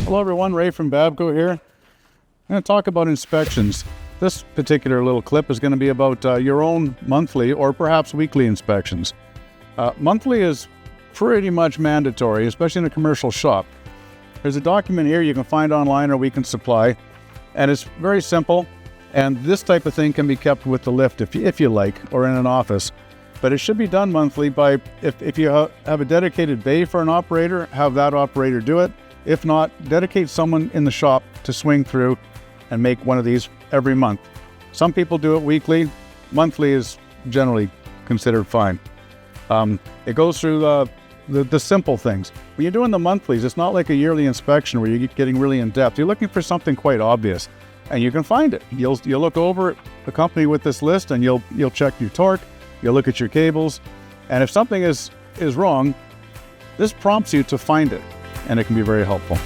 Hello everyone, Ray from Babco here. I'm going to talk about inspections. This particular little clip is going to be about your own monthly or perhaps weekly inspections. Monthly is pretty much mandatory, especially in a commercial shop. There's a document here you can find online or we can supply, and it's very simple. And this type of thing can be kept with the lift if you like, or in an office. But it should be done monthly by, if you have a dedicated bay for an operator, have that operator do it. If not, dedicate someone in the shop to swing through and make one of these every month. Some people do it weekly. Monthly is generally considered fine. It goes through the simple things. When you're doing the monthlies, it's not like a yearly inspection where you're getting really in depth. You're looking for something quite obvious, and you can find it. You'll look over the company with this list, and you'll check your torque. You'll look at your cables, and if something is wrong, this prompts you to find it, and it can be very helpful.